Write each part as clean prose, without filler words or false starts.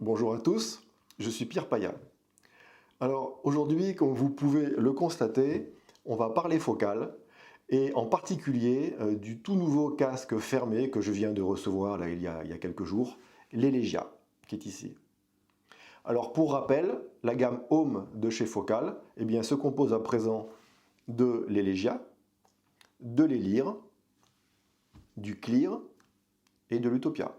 Bonjour à tous, je suis Pierre Paya. Alors aujourd'hui, comme vous pouvez le constater, on va parler focal et en particulier du tout nouveau casque fermé que je viens de recevoir là, il y a quelques jours, l'Elegia, qui est ici. Alors pour rappel, la gamme Home de chez Focal se compose à présent de l'Elegia, de l'Elire, du Clear et de l'Utopia.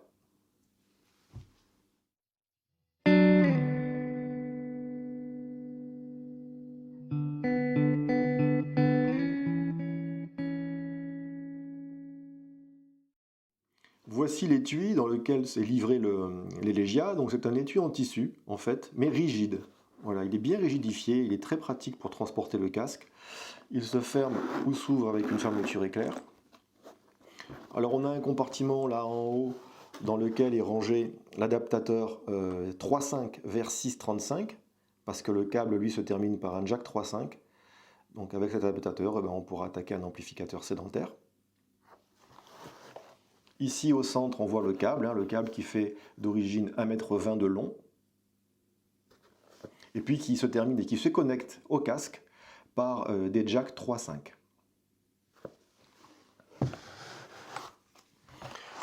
Voici l'étui dans lequel s'est livré l'Elegia. Donc c'est un étui en tissu en fait, mais rigide. Voilà, il est bien rigidifié, il est très pratique pour transporter le casque. Il se ferme ou s'ouvre avec une fermeture éclair. Alors on a un compartiment là en haut dans lequel est rangé l'adaptateur 3.5 vers 6.35 parce que le câble lui se termine par un jack 3.5. Donc avec cet adaptateur, on pourra attaquer un amplificateur sédentaire. Ici au centre, on voit le câble qui fait d'origine 1,20 m de long, et puis qui se termine et qui se connecte au casque par des jacks 3.5.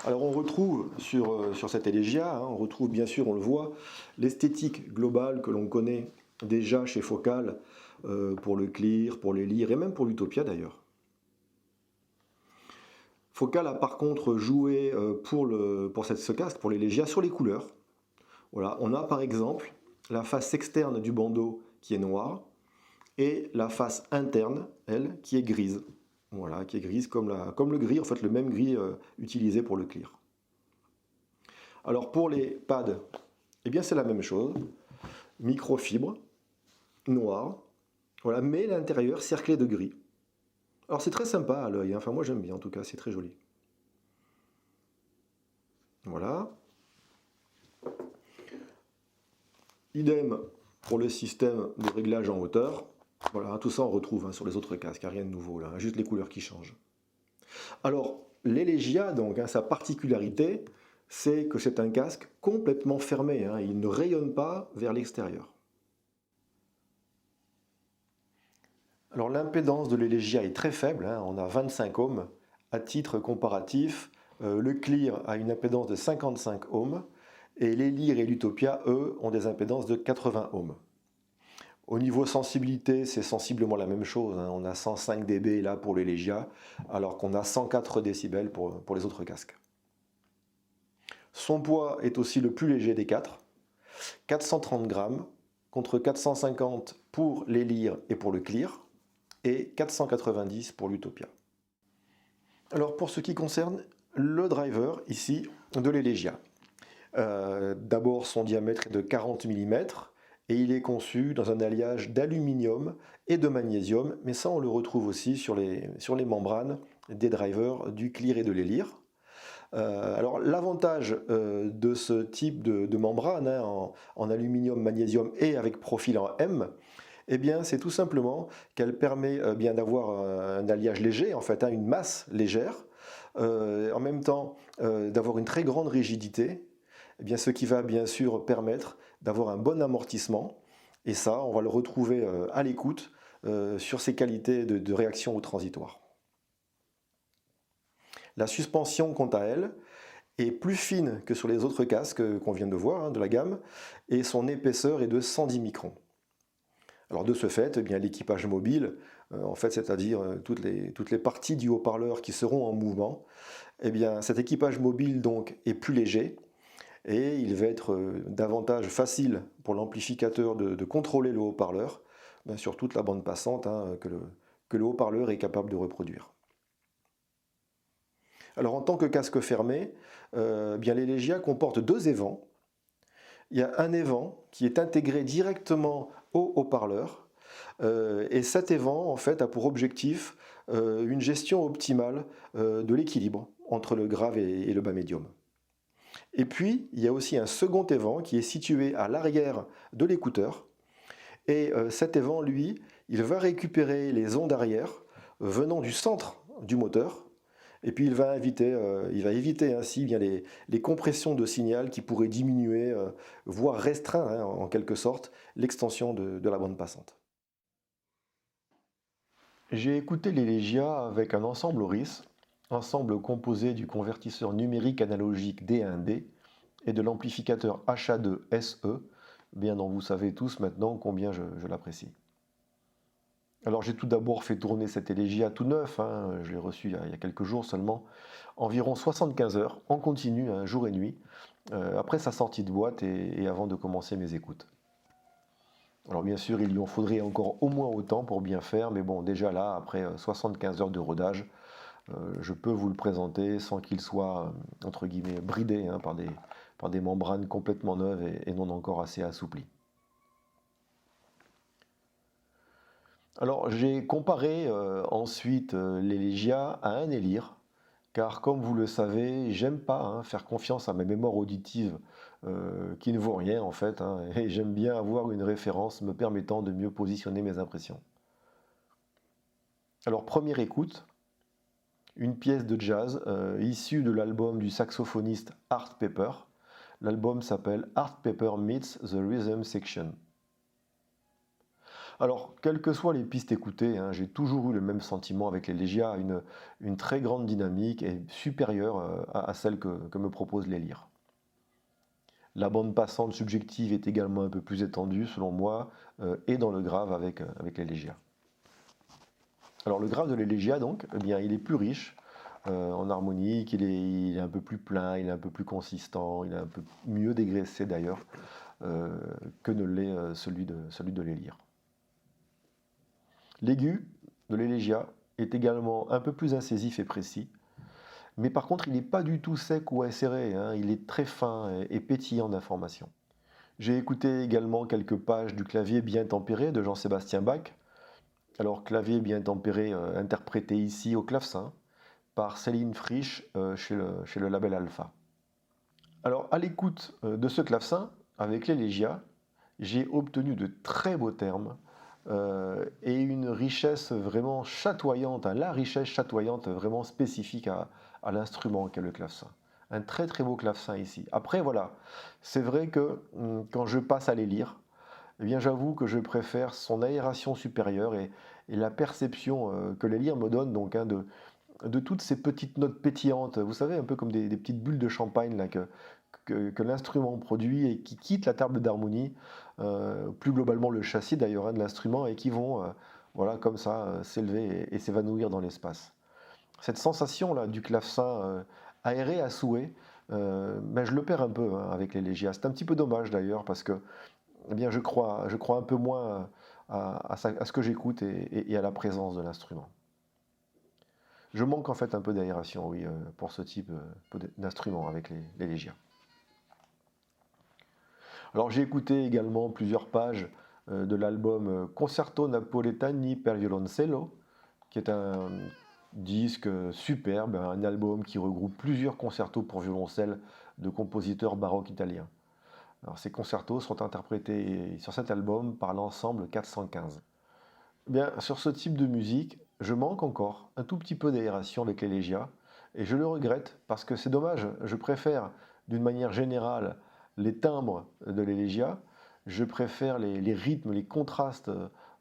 Alors on retrouve sur cette Elegia, on retrouve bien sûr, on le voit, l'esthétique globale que l'on connaît déjà chez Focal pour le Clear, pour l'Elire et même pour l'Utopia d'ailleurs. Focal a par contre joué pour ce casque, pour l'Elegia, sur les couleurs. Voilà, on a par exemple la face externe du bandeau qui est noire et la face interne, elle, qui est grise. Voilà, qui est grise comme le gris, en fait le même gris utilisé pour le Clear. Alors pour les pads, c'est la même chose. Microfibre, noir, voilà, mais l'intérieur cerclé de gris. Alors c'est très sympa à l'œil, enfin moi j'aime bien en tout cas, c'est très joli. Voilà. Idem pour le système de réglage en hauteur. Voilà, tout ça on retrouve sur les autres casques, il n'y a rien de nouveau là, juste les couleurs qui changent. Alors, l'Elegia, donc, sa particularité, c'est que c'est un casque complètement fermé, il ne rayonne pas vers l'extérieur. Alors l'impédance de l'Elegia est très faible, on a 25 ohms. À titre comparatif, le Clear a une impédance de 55 ohms, et l'Elire et l'Utopia, eux, ont des impédances de 80 ohms. Au niveau sensibilité, c'est sensiblement la même chose. On a 105 dB là pour l'Elegia, alors qu'on a 104 décibels pour les autres casques. Son poids est aussi le plus léger des quatre, 430 grammes, contre 450 pour l'Elire et pour le Clear, et 490 pour l'Utopia. Alors pour ce qui concerne le driver, ici, de l'Elegia. D'abord, son diamètre est de 40 mm, et il est conçu dans un alliage d'aluminium et de magnésium, mais ça on le retrouve aussi sur les membranes des drivers du Clear et de l'Elire. Alors l'avantage de ce type de membrane en aluminium, magnésium et avec profil en M, c'est tout simplement qu'elle permet d'avoir un alliage léger, en fait, une masse légère, en même temps d'avoir une très grande rigidité, ce qui va bien sûr permettre d'avoir un bon amortissement, et ça on va le retrouver à l'écoute sur ses qualités de réaction au transitoire. La suspension, quant à elle, est plus fine que sur les autres casques qu'on vient de voir de la gamme, et son épaisseur est de 110 microns. Alors de ce fait, l'équipage mobile, en fait, c'est-à-dire toutes les parties du haut-parleur qui seront en mouvement, cet équipage mobile donc est plus léger, et il va être davantage facile pour l'amplificateur de contrôler le haut-parleur sur toute la bande passante que le haut-parleur est capable de reproduire. Alors en tant que casque fermé, l'Elegia comporte deux évents. Il y a un évent qui est intégré directement au haut-parleur, et cet évent en fait a pour objectif une gestion optimale de l'équilibre entre le grave et le bas médium. Et puis il y a aussi un second évent qui est situé à l'arrière de l'écouteur, et cet évent, lui, il va récupérer les ondes arrière venant du centre du moteur, Et puis il va éviter ainsi bien les compressions de signal qui pourraient diminuer, voire restreindre hein, en quelque sorte l'extension de la bande passante. J'ai écouté l'Elegia avec un ensemble Auris, ensemble composé du convertisseur numérique analogique D1D et de l'amplificateur HA2 SE, bien dont vous savez tous maintenant combien je l'apprécie. Alors j'ai tout d'abord fait tourner cet Elegia tout neuf, hein, je l'ai reçu il y a quelques jours seulement, environ 75 heures en continu, hein, jour et nuit, après sa sortie de boîte et avant de commencer mes écoutes. Alors bien sûr, il lui en faudrait encore au moins autant pour bien faire, mais bon, déjà là, après 75 heures de rodage, je peux vous le présenter sans qu'il soit, entre guillemets, bridé hein, par des membranes complètement neuves et non encore assez assouplies. Alors j'ai comparé ensuite l'Elegia à un Elire, car comme vous le savez, j'aime pas hein, faire confiance à mes mémoires auditives qui ne vaut rien en fait, hein, et j'aime bien avoir une référence me permettant de mieux positionner mes impressions. Alors première écoute, une pièce de jazz issue de l'album du saxophoniste Art Pepper. L'album s'appelle Art Pepper Meets the Rhythm Section. Alors, quelles que soient les pistes écoutées, hein, j'ai toujours eu le même sentiment avec l'Elegia, une très grande dynamique et supérieure à celle que me propose l'Elire. La bande passante subjective est également un peu plus étendue, selon moi, et dans le grave avec l'Elegia. Alors, le grave de l'Elegia, donc, eh bien, il est plus riche en harmonique, il est un peu plus plein, il est un peu plus consistant, il est un peu mieux dégraissé d'ailleurs que ne l'est celui de l'Elire. L'aigu de l'Elegia est également un peu plus incisif et précis, mais par contre il n'est pas du tout sec ou acéré, hein, il est très fin et pétillant d'informations. J'ai écouté également quelques pages du clavier bien tempéré de Jean-Sébastien Bach, alors clavier bien tempéré interprété ici au clavecin par Céline Frisch chez le label Alpha. Alors à l'écoute de ce clavecin, avec l'Elegia, j'ai obtenu de très beaux termes et une richesse vraiment chatoyante, hein, la richesse chatoyante vraiment spécifique à l'instrument qu'est le clavecin. Un très très beau clavecin ici. Après voilà, c'est vrai que quand je passe à les lire, eh bien j'avoue que je préfère son aération supérieure et la perception que les lire me donne donc hein, de toutes ces petites notes pétillantes, vous savez, un peu comme des petites bulles de champagne là, que l'instrument produit et qui quittent la table d'harmonie, plus globalement le châssis d'ailleurs hein, de l'instrument, et qui vont voilà, comme ça s'élever et s'évanouir dans l'espace. Cette sensation là du clavecin aéré à souhait, ben, je le perds un peu hein, avec les Legia. C'est un petit peu dommage d'ailleurs parce que eh bien, je crois un peu moins à ce que j'écoute et à la présence de l'instrument. Je manque en fait un peu d'aération, oui, pour ce type d'instrument avec les Legia. Alors j'ai écouté également plusieurs pages de l'album Concerto Napoletani per violoncello, qui est un disque superbe, un album qui regroupe plusieurs concertos pour violoncelle de compositeurs baroques italiens. Alors ces concertos sont interprétés sur cet album par l'ensemble 415. Bien, sur ce type de musique, je manque encore un tout petit peu d'aération avec les Legia, et je le regrette parce que c'est dommage, je préfère d'une manière générale les timbres de l'Elegia, je préfère les rythmes, les contrastes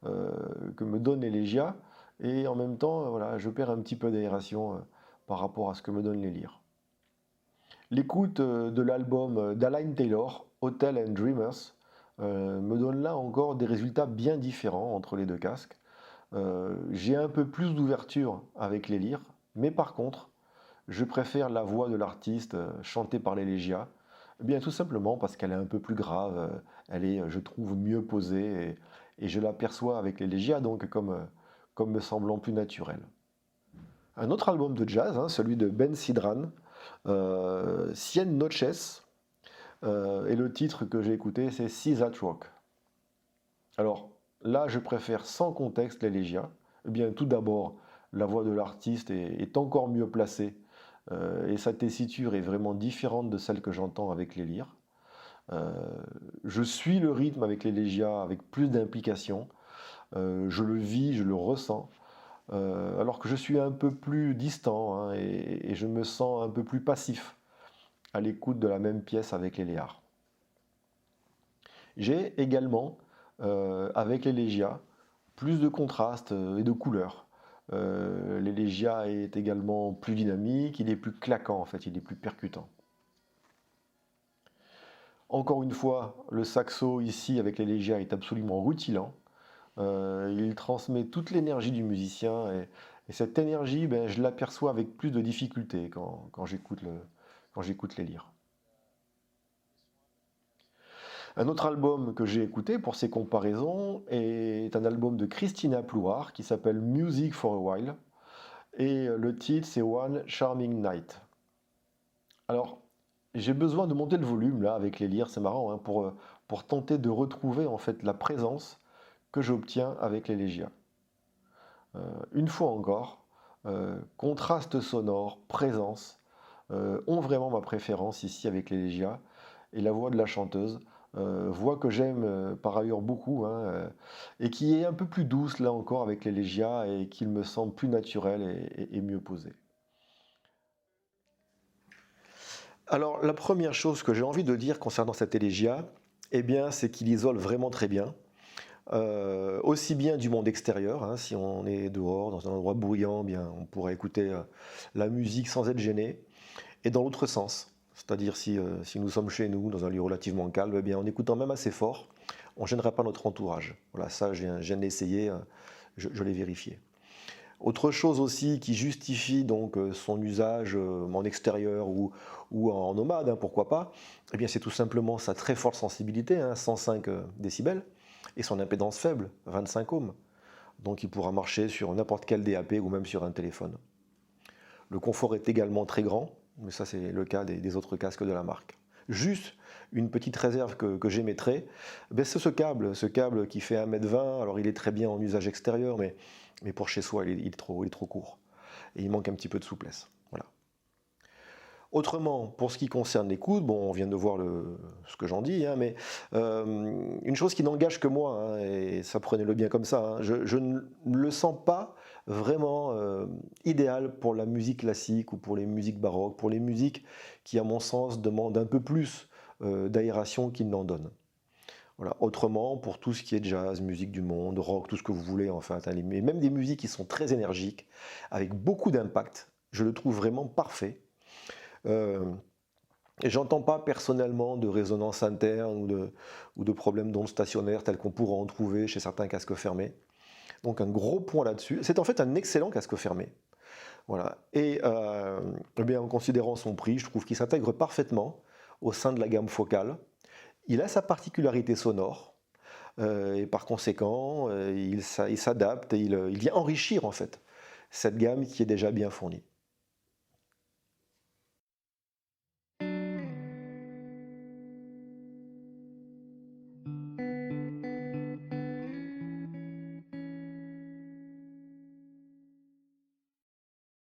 que me donne l'Elegia, et en même temps, voilà, je perds un petit peu d'aération par rapport à ce que me donnent les lyres. L'écoute de l'album d'Alain Taylor, Hotel and Dreamers, me donne là encore des résultats bien différents entre les deux casques. J'ai un peu plus d'ouverture avec les lyres, mais par contre, je préfère la voix de l'artiste chantée par les Legia, eh bien tout simplement parce qu'elle est un peu plus grave, elle est, je trouve, mieux posée et je l'aperçois avec les Legia donc comme me semblant plus naturel. Un autre album de jazz, hein, celui de Ben Sidran, Cien Noches, et le titre que j'ai écouté c'est See That Rock. Alors là, je préfère sans contexte l'Elegia. Eh bien, tout d'abord, la voix de l'artiste est encore mieux placée et sa tessiture est vraiment différente de celle que j'entends avec les lyres. Euh, je suis le rythme avec l'Elegia avec plus d'implication. Je le vis, je le ressens. alors que je suis un peu plus distant, hein, et je me sens un peu plus passif à l'écoute de la même pièce avec les Léards. J'ai également, avec les Légias, plus de contraste et de couleurs. L'Elegia est également plus dynamique, il est plus claquant en fait, il est plus percutant. Encore une fois, le saxo ici avec l'Elegia est absolument rutilant. Il transmet toute l'énergie du musicien et cette énergie, ben, je l'aperçois avec plus de difficulté quand j'écoute les lyres. Un autre album que j'ai écouté pour ces comparaisons est un album de Christina Plouard qui s'appelle Music for a While et le titre c'est One Charming Night. Alors, j'ai besoin de monter le volume là avec les lyres, c'est marrant, hein, pour tenter de retrouver en fait la présence que j'obtiens avec les Légias. Une fois encore, contraste sonore, présence ont vraiment ma préférence ici avec les Légias et la voix de la chanteuse, voix que j'aime par ailleurs beaucoup, hein, et qui est un peu plus douce là encore avec les Légias et qui me semble plus naturelle et mieux posée. Alors la première chose que j'ai envie de dire concernant cet Elegia, eh bien, c'est qu'il isole vraiment très bien. Aussi bien du monde extérieur, hein, si on est dehors, dans un endroit bruyant, bien, on pourrait écouter la musique sans être gêné, et dans l'autre sens, c'est-à-dire si nous sommes chez nous, dans un lieu relativement calme, eh bien, en écoutant même assez fort, on ne gênera pas notre entourage. Voilà, ça, je viens de l'essayer, je l'ai vérifié. Autre chose aussi qui justifie donc son usage en extérieur ou en nomade, hein, pourquoi pas, eh bien c'est tout simplement sa très forte sensibilité, hein, 105 décibels, et son impédance faible, 25 ohms. Donc il pourra marcher sur n'importe quel DAP ou même sur un téléphone. Le confort est également très grand, mais ça c'est le cas des autres casques de la marque. Juste une petite réserve que j'émettrai, ben c'est ce câble qui fait 1,20 m, alors il est très bien en usage extérieur, mais pour chez soi il est trop court. Et il manque un petit peu de souplesse. Voilà. Autrement, pour ce qui concerne l'écoute, bon, on vient de voir ce que j'en dis, hein, mais une chose qui n'engage que moi, hein, et ça prenez-le bien comme ça, hein, je ne le sens pas vraiment idéal pour la musique classique ou pour les musiques baroques, pour les musiques qui, à mon sens, demandent un peu plus d'aération qu'ils n'en donnent. Voilà. Autrement, pour tout ce qui est jazz, musique du monde, rock, tout ce que vous voulez, enfin, mais même des musiques qui sont très énergiques, avec beaucoup d'impact, je le trouve vraiment parfait. Et j'entends pas personnellement de résonance interne ou de problèmes d'ondes stationnaires tels qu'on pourra en trouver chez certains casques fermés. Donc un gros point là-dessus. C'est en fait un excellent casque fermé. Voilà. Et eh bien, en considérant son prix, je trouve qu'il s'intègre parfaitement au sein de la gamme focale. Il a sa particularité sonore et par conséquent, il s'adapte et il vient enrichir en fait cette gamme qui est déjà bien fournie.